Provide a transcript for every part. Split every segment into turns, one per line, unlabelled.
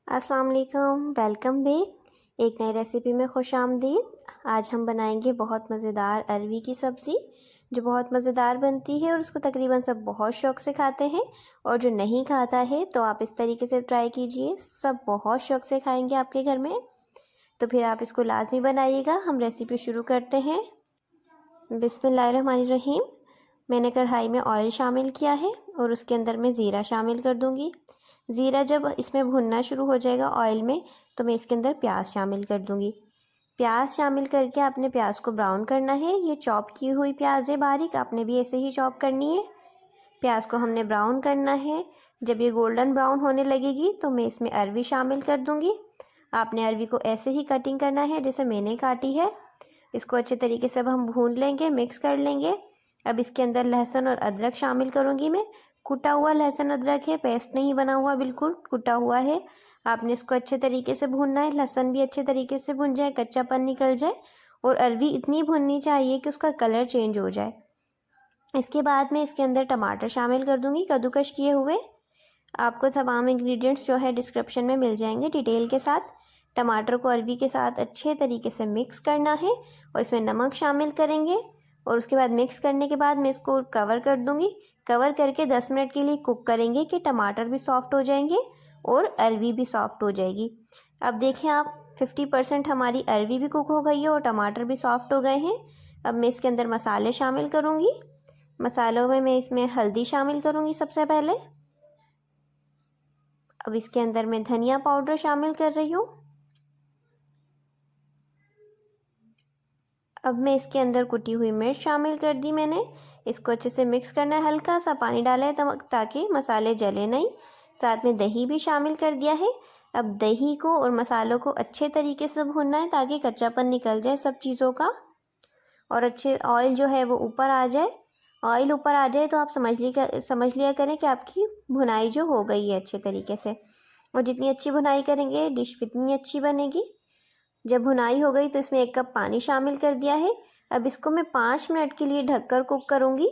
अस्सलाम वालेकुम, welcome back. एक नई रेसिपी में खुश आमदीद। आज हम बनाएंगे बहुत मज़ेदार अरवी की सब्ज़ी जो बहुत मज़ेदार बनती है और उसको तकरीबन सब बहुत शौक़ से खाते हैं। और जो नहीं खाता है तो आप इस तरीके से ट्राई कीजिए, सब बहुत शौक़ से खाएंगे आपके घर में। तो फिर आप इसको लाजमी बनाइएगा। हम रेसिपी शुरू करते हैं। बिस्मिल्लाहिर्रहमानिर्रहीम। मैंने कढ़ाई में ऑयल शामिल किया है और उसके अंदर मैं ज़ीरा शामिल कर दूंगी। ज़ीरा जब इसमें भुनना शुरू हो जाएगा ऑयल में तो मैं इसके अंदर प्याज शामिल कर दूंगी। प्याज शामिल करके आपने प्याज को ब्राउन करना है। ये चॉप की हुई प्याज है बारीक, आपने भी ऐसे ही चॉप करनी है। प्याज को हमने ब्राउन करना है। जब ये गोल्डन ब्राउन होने लगेगी तो मैं इसमें अरवी शामिल कर दूंगी। आपने अरवी को ऐसे ही कटिंग करना है जैसे मैंने काटी है। इसको अच्छे तरीके से अब हम भून लेंगे, मिक्स कर लेंगे। अब इसके अंदर लहसुन और अदरक शामिल करूंगी मैं। कुटा हुआ लहसुन अदरक है, पेस्ट नहीं बना हुआ, बिल्कुल कुटा हुआ है। आपने इसको अच्छे तरीके से भूनना है। लहसुन भी अच्छे तरीके से भुन जाए, कच्चापन निकल जाए। और अरवी इतनी भुननी चाहिए कि उसका कलर चेंज हो जाए। इसके बाद मैं इसके अंदर टमाटर शामिल कर दूंगी, कद्दूकश किए हुए। आपको तमाम इंग्रेडिएंट्स जो है डिस्क्रिप्शन में मिल जाएंगे डिटेल के साथ। टमाटर को अरवी के साथ अच्छे तरीके से मिक्स करना है और इसमें नमक शामिल करेंगे। और उसके बाद मिक्स करने के बाद मैं इसको कवर कर दूंगी। कवर करके 10 मिनट के लिए कुक करेंगे कि टमाटर भी सॉफ्ट हो जाएंगे और अरवी भी सॉफ्ट हो जाएगी। अब देखें आप, 50% हमारी अरवी भी कुक हो गई है और टमाटर भी सॉफ्ट हो गए हैं। अब मैं इसके अंदर मसाले शामिल करूंगी। मसालों में मैं इसमें हल्दी शामिल करूंगी सबसे पहले। अब इसके अंदर मैं धनिया पाउडर शामिल कर रही हूँ। अब मैं इसके अंदर कुटी हुई मिर्च शामिल कर दी मैंने। इसको अच्छे से मिक्स करना है, हल्का सा पानी डाला है ताकि मसाले जले नहीं। साथ में दही भी शामिल कर दिया है। अब दही को और मसालों को अच्छे तरीके से भूनना है ताकि कच्चापन निकल जाए सब चीज़ों का और अच्छे ऑयल जो है वो ऊपर आ जाए। ऑयल ऊपर आ जाए तो आप समझ लिया करें कि आपकी भुनाई जो हो गई है अच्छे तरीके से। और जितनी अच्छी भुनाई करेंगे डिश उतनी अच्छी बनेगी। जब भुनाई हो गई तो इसमें 1 कप पानी शामिल कर दिया है। अब इसको मैं 5 मिनट के लिए ढककर कुक करूँगी।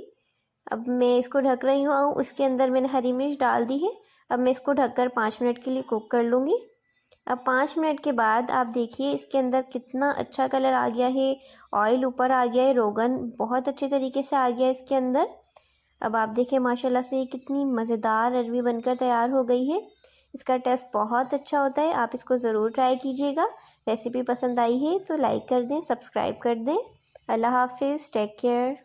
अब मैं इसको ढक रही हूँ, उसके अंदर मैंने हरी मिर्च डाल दी है। अब मैं इसको ढककर 5 मिनट के लिए कुक कर लूँगी। अब 5 मिनट के बाद आप देखिए इसके अंदर कितना अच्छा कलर आ गया है, ऑयल ऊपर आ गया है, रोगन बहुत अच्छे तरीके से आ गया है इसके अंदर। अब आप देखिए माशाल्लाह से कितनी मज़ेदार अरवी बनकर तैयार हो गई है। इसका टेस्ट बहुत अच्छा होता है, आप इसको ज़रूर ट्राई कीजिएगा। रेसिपी पसंद आई है तो लाइक कर दें, सब्सक्राइब कर दें। अल्लाह हाफिज़, टेक केयर।